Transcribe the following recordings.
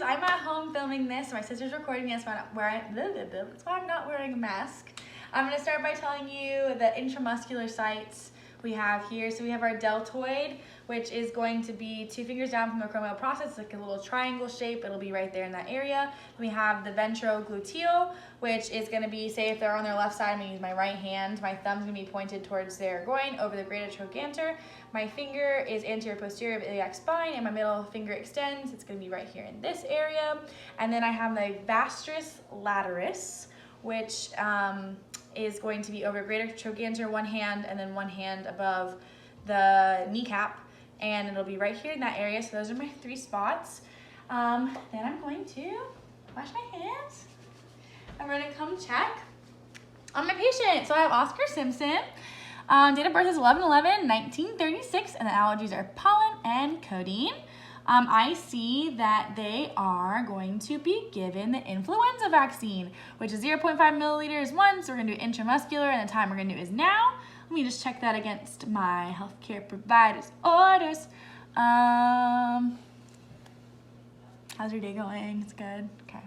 sisters. I'm at home filming this. My sister's recording this. That's why I'm not wearing a mask. I'm going to start by telling you the intramuscular sites we have here. So we have our deltoid, which is going to be 2 fingers down from the acromial process, like a little triangle shape. It'll be right there in that area. We have the ventrogluteal, which is going to be, say if they're on their left side, I'm going to use my right hand. My thumb's going to be pointed towards their groin over the greater trochanter. My finger is anterior posterior of iliac spine, and my middle finger extends. It's going to be right here in this area. And then I have my vastus lataris, which is going to be over greater trochanter, one hand, and then one hand above the kneecap. And it'll be right here in that area. So those are my 3 spots. Then I'm going to wash my hands. I'm going to come check on my patient. So I have Oscar Simpson. Date of birth is 11/11/1936, and the allergies are pollen and codeine. I see that they are going to be given the influenza vaccine, which is 0.5 milliliters once. We're going to do intramuscular, and the time we're going to do is now. Let me just check that against my healthcare provider's orders. How's your day going? It's good? Okay.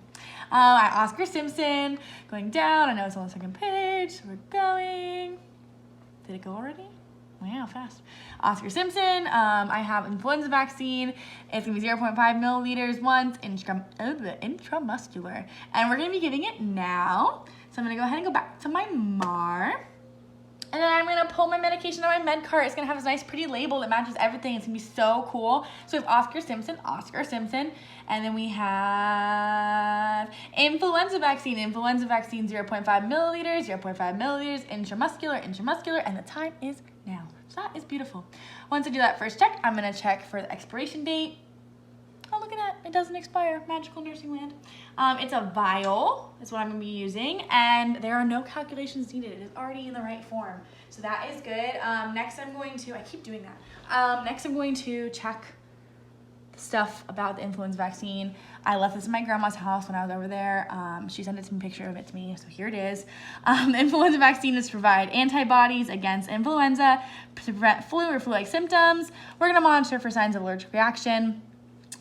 I have Oscar Simpson going down. I know it's on the second page, so we're going. Did it go already? Wow, fast. Oscar Simpson, I have influenza vaccine. It's gonna be 0.5 milliliters once, intramuscular. And we're gonna be giving it now. So I'm gonna go ahead and go back to my MAR. And then I'm gonna pull my medication out of my med cart. It's gonna have this nice pretty label that matches everything. It's gonna be so cool. So we have Oscar Simpson, and then we have influenza vaccine 0.5 milliliters, intramuscular, and the time is now. So that is beautiful. Once I do that first check, I'm gonna check for the expiration date. Oh, look at that, it doesn't expire, magical nursing land. It's a vial, is what I'm gonna be using, and there are no calculations needed. It is already in the right form. So that is good. Next I'm going to, I keep doing that. Next I'm going to check the stuff about the influenza vaccine. I left this in my grandma's house when I was over there. She sent a picture of it to me, so here it is. The influenza vaccine is to provide antibodies against influenza, to prevent flu or flu-like symptoms. We're gonna monitor for signs of allergic reaction.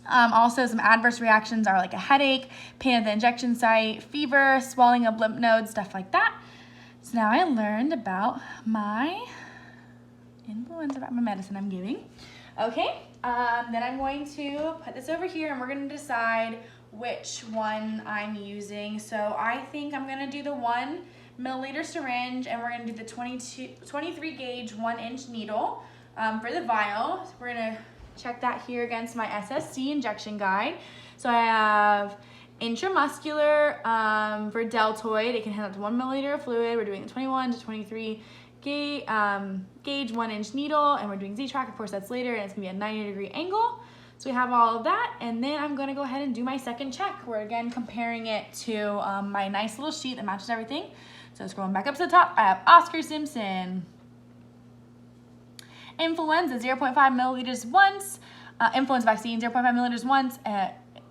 Also, some adverse reactions are like a headache, pain at the injection site, fever, swelling of lymph nodes, stuff like that. So now I learned about my influenza, about my medicine I'm giving. Okay, then I'm going to put this over here and we're going to decide which one I'm using. So I think I'm going to do the 1 milliliter syringe, and we're going to do the 23 gauge 1-inch needle for the vial. So we're going to check that here against my SSC injection guide. So I have intramuscular for deltoid. It can handle up to 1 milliliter of fluid. We're doing the 21 to 23 gauge 1-inch needle, and we're doing Z-track. Of course, that's later, and it's gonna be a 90-degree angle. So we have all of that, and then I'm gonna go ahead and do my second check. We're again comparing it to my nice little sheet that matches everything. So scrolling back up to the top, I have Oscar Simpson. Influenza, 0.5 milliliters once. Influenza vaccine, 0.5 milliliters once.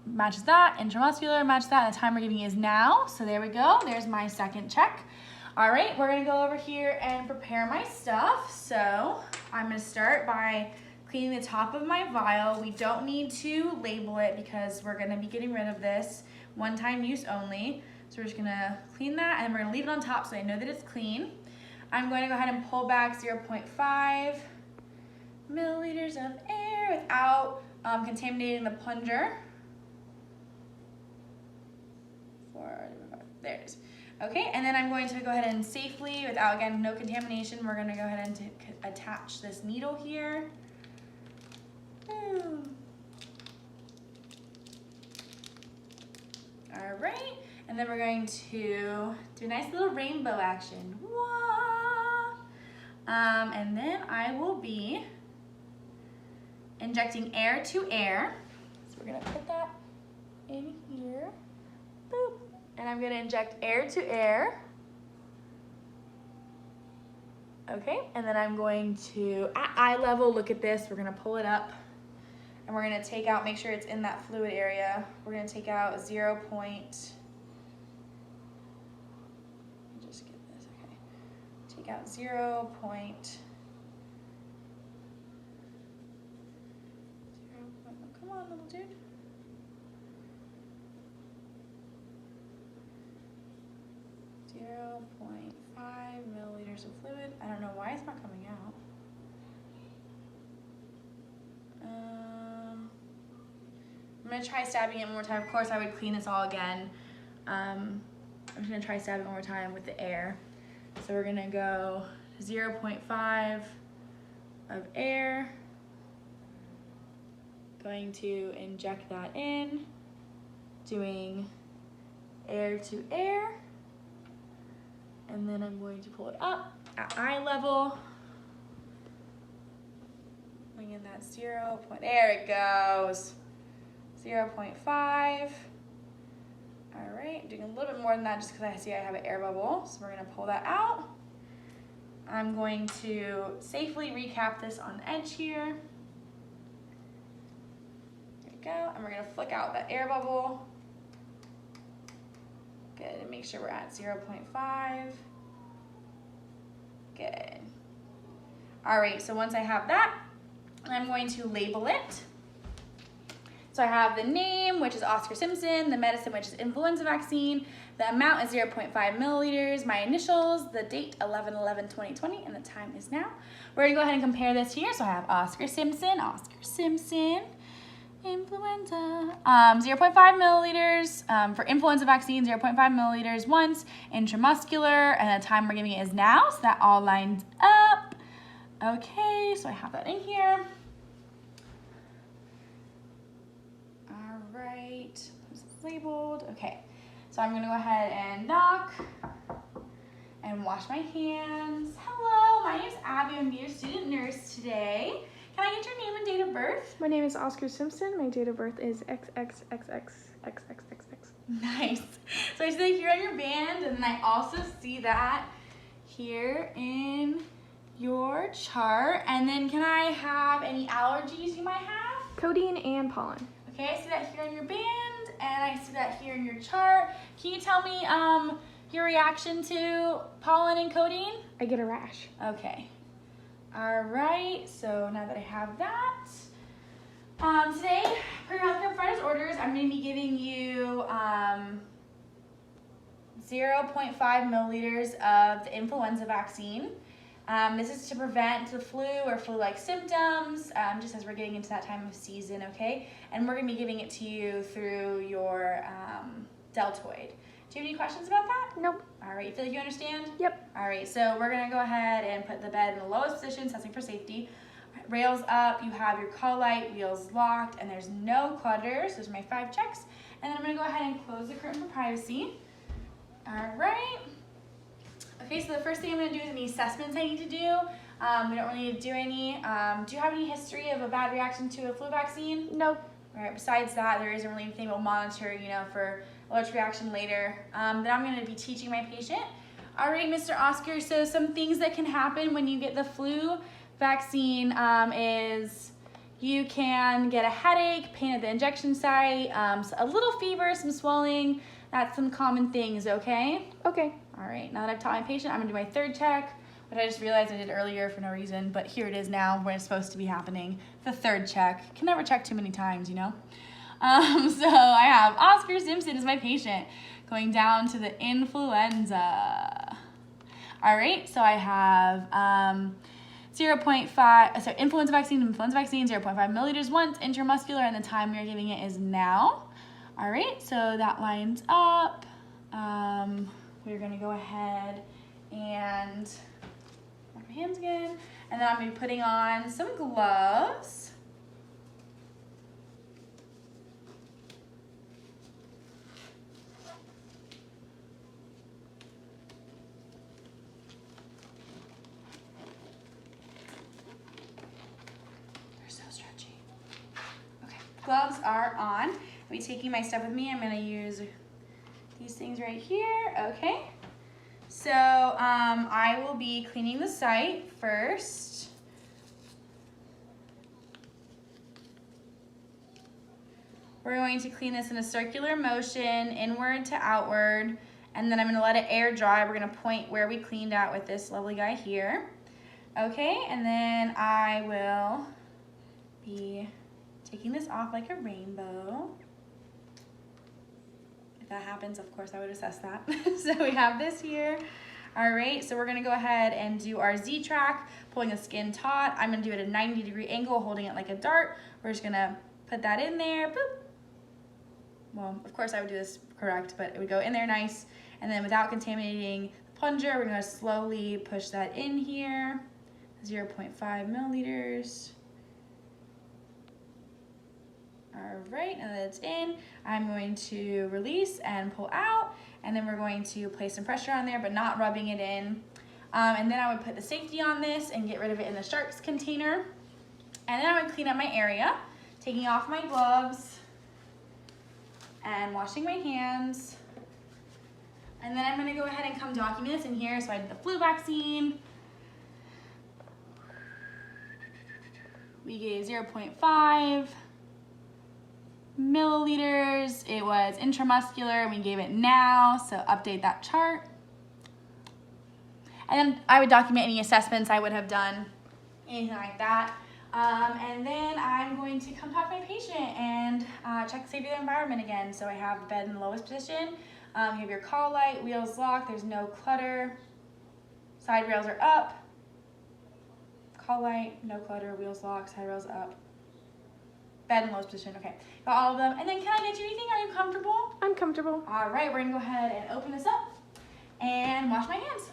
Matches that. Intramuscular, matches that. And the time we're giving is now. So there we go. There's my second check. All right, we're gonna go over here and prepare my stuff. So I'm gonna start by cleaning the top of my vial. We don't need to label it because we're gonna be getting rid of this. 1-time use only. So we're just gonna clean that, and we're gonna leave it on top so I know that it's clean. I'm going to go ahead and pull back 0.5 milliliters of air without contaminating the plunger. There it is. Okay, and then I'm going to go ahead and safely, without, again, no contamination, we're going to go ahead and attach this needle here. All right, and then we're going to do a nice little rainbow action. And then I will be injecting air to air. So we're gonna put that in here. Boop. And I'm gonna inject air to air. Okay, and then I'm going to, at eye level, look at this. We're gonna pull it up, and we're gonna take out, make sure it's in that fluid area. We're gonna take out 0. Just get this, okay. Take out 0. Come on, little dude. 0.5 milliliters of fluid. I don't know why it's not coming out. I'm gonna try stabbing it one more time. Of course, I would clean this all again. I'm just gonna try stabbing it one more time with the air. So we're gonna go 0.5 of air. Going to inject that in, doing air to air. And then I'm going to pull it up at eye level. Bring in that 0. There it goes. 0.5. All right, doing a little bit more than that just because I see I have an air bubble. So we're gonna pull that out. I'm going to safely recap this on the edge here. There we go, and we're gonna flick out that air bubble. Good, and make sure we're at 0.5. Good. All right, so once I have that, I'm going to label it. So I have the name, which is Oscar Simpson, the medicine, which is influenza vaccine, the amount is 0.5 milliliters, my initials, the date 11/11/2020, and the time is now. We're gonna go ahead and compare this here. So I have Oscar Simpson, influenza, 0.5 milliliters for influenza vaccine, 0.5 milliliters once, intramuscular, and the time we're giving it is now, so that all lines up. Okay, so I have that in here. Right, this is labeled. Okay, so I'm gonna go ahead and knock and wash my hands. Hello, my name is Abby. I'm your student nurse today. Can I get your name and date of birth? My name is Oscar Simpson. My date of birth is XXXXXXXX. Nice. So I see that here on your band, and then I also see that here in your chart. And then can I have any allergies you might have? Codeine and pollen. Okay, I see that here on your band, and I see that here in your chart. Can you tell me your reaction to pollen and codeine? I get a rash. Okay. All right, so now that I have that, today, per healthcare provider's orders, I'm going to be giving you 0.5 milliliters of the influenza vaccine. This is to prevent the flu or flu-like symptoms, just as we're getting into that time of season, okay? And we're gonna be giving it to you through your deltoid. Do you have any questions about that? Nope. All right, you feel like you understand? Yep. All right, so we're gonna go ahead and put the bed in the lowest position, testing for safety. Rails up, you have your call light, wheels locked, and there's no clutter. So those are my 5 checks. And then I'm gonna go ahead and close the curtain for privacy. All right. Okay, so the first thing I'm gonna do is any assessments I need to do. We don't really need to do any. Do you have any history of a bad reaction to a flu vaccine? Nope. All right, besides that, there isn't really anything we'll monitor, for allergic reaction later. Then I'm gonna be teaching my patient. All right, Mr. Oscar, so some things that can happen when you get the flu vaccine is you can get a headache, pain at the injection site, a little fever, some swelling. That's some common things, okay? Okay. All right, now that I've taught my patient, I'm gonna do my 3rd check, which I just realized I did earlier for no reason, but here it is now when it's supposed to be happening. The 3rd check. Can never check too many times, So I have Oscar Simpson as my patient, going down to the influenza. All right, so I have 0.5, so influenza vaccine, 0.5 milliliters once, intramuscular, and the time we're giving it is now. All right, so that lines up. We're gonna go ahead and wash my hands again, and then I'm gonna be putting on some gloves. They're so stretchy. Okay, gloves are on. I'll be taking my stuff with me. I'm gonna use these things right here, okay? So I will be cleaning the site first. We're going to clean this in a circular motion, inward to outward, and then I'm gonna let it air dry. We're gonna point where we cleaned out with this lovely guy here. Okay, and then I will be taking this off like a rainbow. that happens, of course I would assess that. So we have this here. All right, so we're gonna go ahead and do our Z track, pulling the skin taut. I'm gonna do it at a 90-degree angle, holding it like a dart. We're just gonna put that in there, boop. Well, of course I would do this correct, but it would go in there nice. And then without contaminating the plunger, we're gonna slowly push that in here, 0.5 milliliters. All right, now that it's in, I'm going to release and pull out, and then we're going to place some pressure on there, but not rubbing it in. And then I would put the safety on this and get rid of it in the sharps container. And then I would clean up my area, taking off my gloves and washing my hands. And then I'm gonna go ahead and come document this in here. So I did the flu vaccine. We gave 0.5 milliliters. It was intramuscular, and we gave it now, so update that chart. And then I would document any assessments I would have done, anything like that. And then I'm going to come talk to my patient and check the safety of the environment again. So I have the bed in the lowest position. You have your call light, wheels locked, there's no clutter. Side rails are up. Call light, no clutter, wheels locked, side rails up. Bed in lowest position, okay. Got all of them. And then can I get you anything? Are you comfortable? I'm comfortable. All right, we're gonna go ahead and open this up and wash my hands.